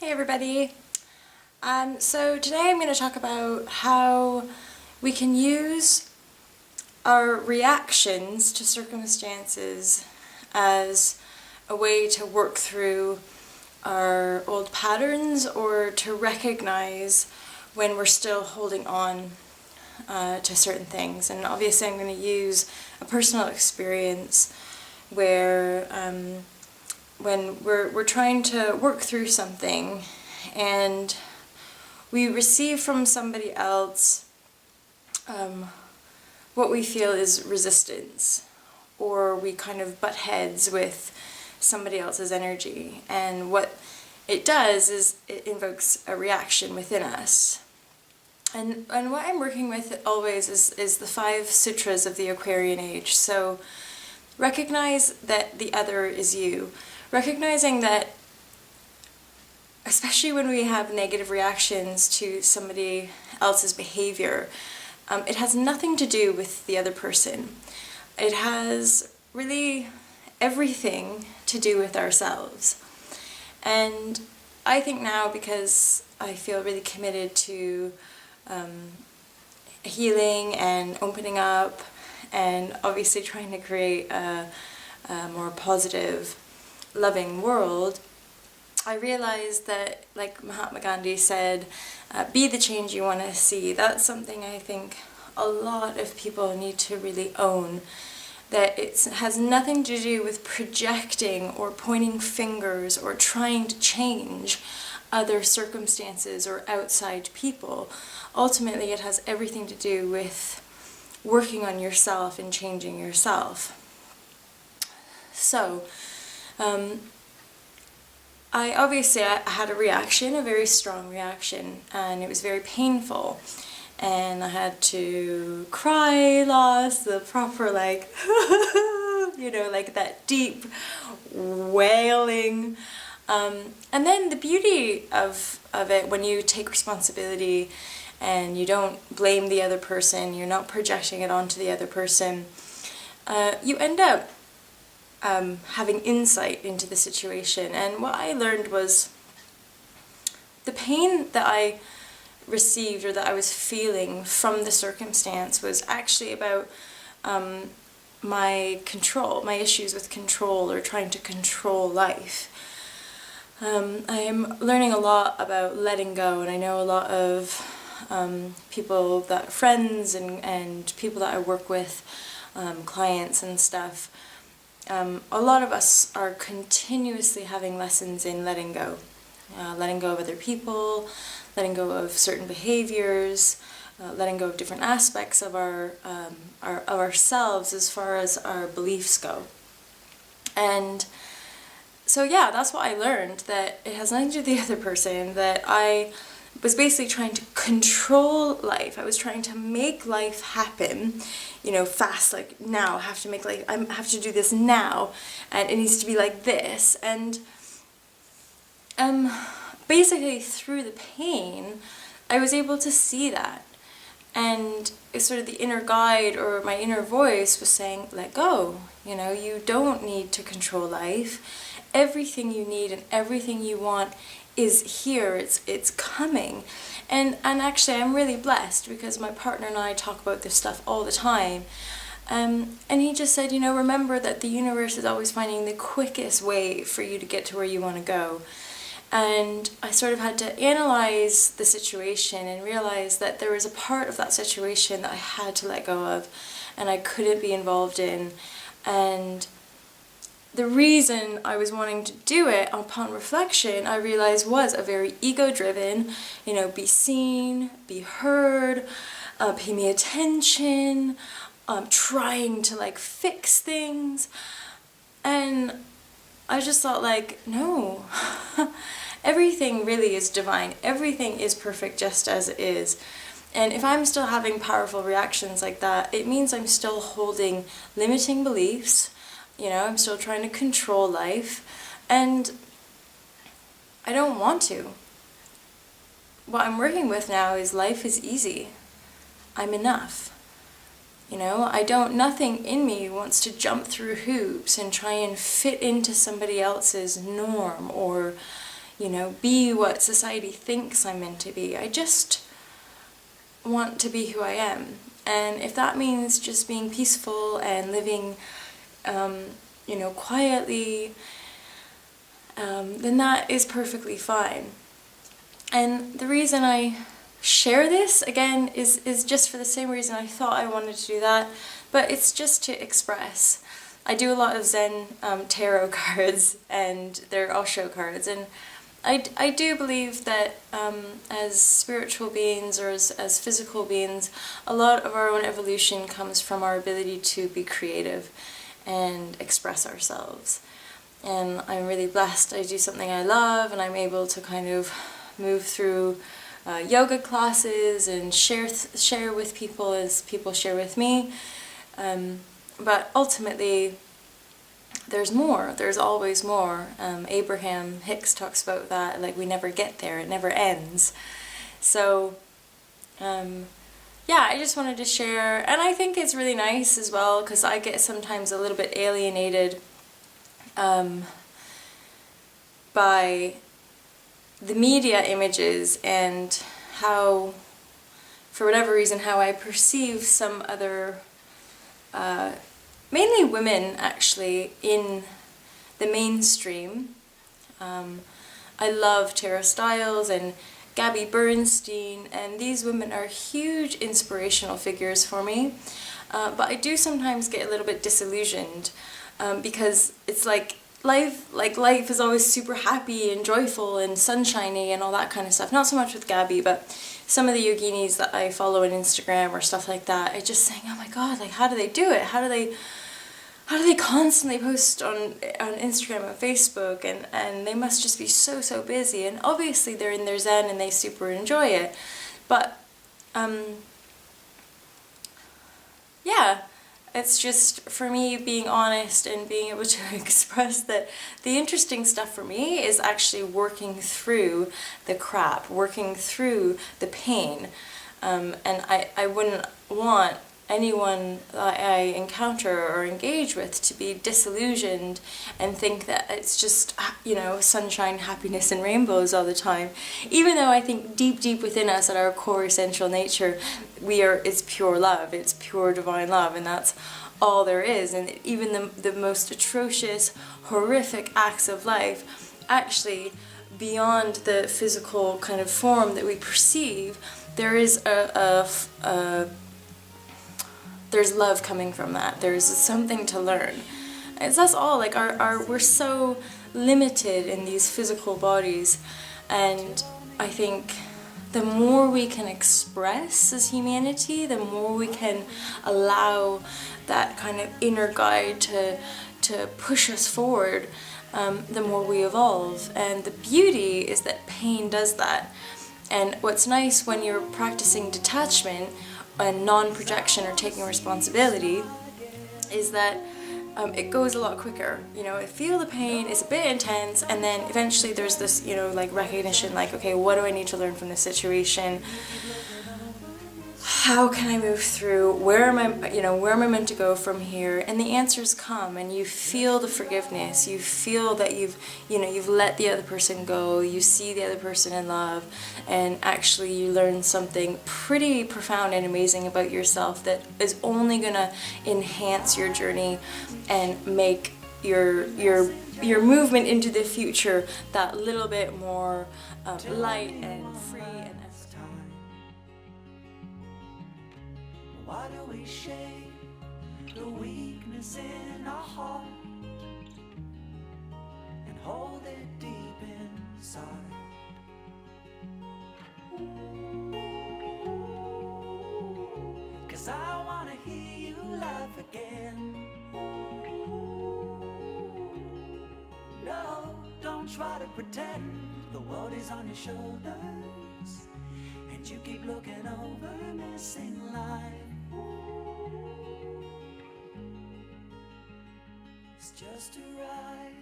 Hey everybody! So today I'm going to talk about how we can use our reactions to circumstances as a way to work through our old patterns or to recognize when we're still holding on to certain things. And obviously I'm going to use a personal experience where when we're trying to work through something and we receive from somebody else what we feel is resistance, or we kind of butt heads with somebody else's energy, and what it does is it invokes a reaction within us. And what I'm working with always is the 5 Sutras of the Aquarian Age. So recognize that the other is you. Recognizing that, especially when we have negative reactions to somebody else's behavior, it has nothing to do with the other person. It has really everything to do with ourselves. And I think now, because I feel really committed to healing and opening up and obviously trying to create a more positive, loving world, I realized that, like Mahatma Gandhi said, be the change you want to see. That's something I think a lot of people need to really own. That it has nothing to do with projecting or pointing fingers or trying to change other circumstances or outside people. Ultimately, it has everything to do with working on yourself and changing yourself. So, I had a reaction, a very strong reaction, and it was very painful. And I had to cry, lost the proper, like, like that deep wailing. And then the beauty of it, when you take responsibility and you don't blame the other person, you're not projecting it onto the other person, you end up having insight into the situation. And what I learned was the pain that I received or that I was feeling from the circumstance was actually about my issues with control, or trying to control life. I'm learning a lot about letting go, and I know a lot of people, friends and people that I work with, clients and stuff. A lot of us are continuously having lessons in letting go of other people, letting go of certain behaviors, letting go of different aspects of ourselves as far as our beliefs go. And so yeah, that's what I learned, that it has nothing to do with the other person, that I was basically trying to control life. I was trying to make life happen, fast, like now, I have to do this now, and it needs to be like this. And basically through the pain, I was able to see that. And it's sort of the inner guide, or my inner voice, was saying, let go. You don't need to control life. Everything you need and everything you want is here, it's coming. And actually I'm really blessed, because my partner and I talk about this stuff all the time. And he just said, remember that the universe is always finding the quickest way for you to get to where you want to go. And I sort of had to analyze the situation and realize that there was a part of that situation that I had to let go of and I couldn't be involved in. And the reason I was wanting to do it, upon reflection, I realized was a very ego-driven, be seen, be heard, pay me attention, trying to fix things. And I just thought, no, everything really is divine. Everything is perfect just as it is. And if I'm still having powerful reactions like that, it means I'm still holding limiting beliefs. I'm still trying to control life, and I don't want to. What I'm working with now is life is easy. I'm enough. Nothing in me wants to jump through hoops and try and fit into somebody else's norm, or, you know, be what society thinks I'm meant to be. I just want to be who I am. And if that means just being peaceful and living, you know, quietly, then that is perfectly fine. And the reason I share this, again, is just for the same reason I thought I wanted to do that, but it's just to express. I do a lot of Zen tarot cards, and they're Osho cards, and I do believe that as spiritual beings or as physical beings, a lot of our own evolution comes from our ability to be creative and express ourselves. And I'm really blessed. I do something I love, and I'm able to kind of move through yoga classes and share with people as people share with me. But ultimately, there's more. There's always more. Abraham Hicks talks about that, like we never get there. It never ends. So, yeah, I just wanted to share. And I think it's really nice as well, because I get sometimes a little bit alienated by the media images and how, for whatever reason, how I perceive some other mainly women, actually, in the mainstream. I love Tara Stiles and Gabby Bernstein, and these women are huge inspirational figures for me. But I do sometimes get a little bit disillusioned because it's like life is always super happy and joyful and sunshiny and all that kind of stuff. Not so much with Gabby, but some of the yoginis that I follow on Instagram or stuff like that, I just think, oh my god, like how do they do it? How do they constantly post on Instagram and Facebook, and they must just be so busy, and obviously they're in their zen and they super enjoy it. But yeah, it's just, for me, being honest and being able to express that the interesting stuff for me is actually working through the crap, working through the pain. And I wouldn't want anyone that I encounter or engage with to be disillusioned and think that it's just, you know, sunshine, happiness and rainbows all the time. Even though I think deep within us, at our core essential nature, it's pure love, it's pure divine love, and that's all there is. And even the most atrocious, horrific acts of life, actually, beyond the physical kind of form that we perceive, there is there's love coming from that. There's something to learn. That's all. Like we're so limited in these physical bodies, and I think the more we can express as humanity, the more we can allow that kind of inner guide to push us forward, the more we evolve. And the beauty is that pain does that. And what's nice when you're practicing detachment and non-projection or taking responsibility is that it goes a lot quicker. You know, I feel the pain, it's a bit intense, and then eventually there's this, you know, like recognition, like, okay, what do I need to learn from this situation? How can I move through? Where am I meant to go from here? And the answers come, and you feel the forgiveness. You feel that you've let the other person go. You see the other person in love, and actually you learn something pretty profound and amazing about yourself that is only gonna enhance your journey and make your movement into the future that little bit more light and free and why do we shade the weakness in our heart and hold it deep inside? 'Cause I wanna hear you laugh again. No, don't try to pretend the world is on your shoulders and you keep looking over a missing line. It's just a ride.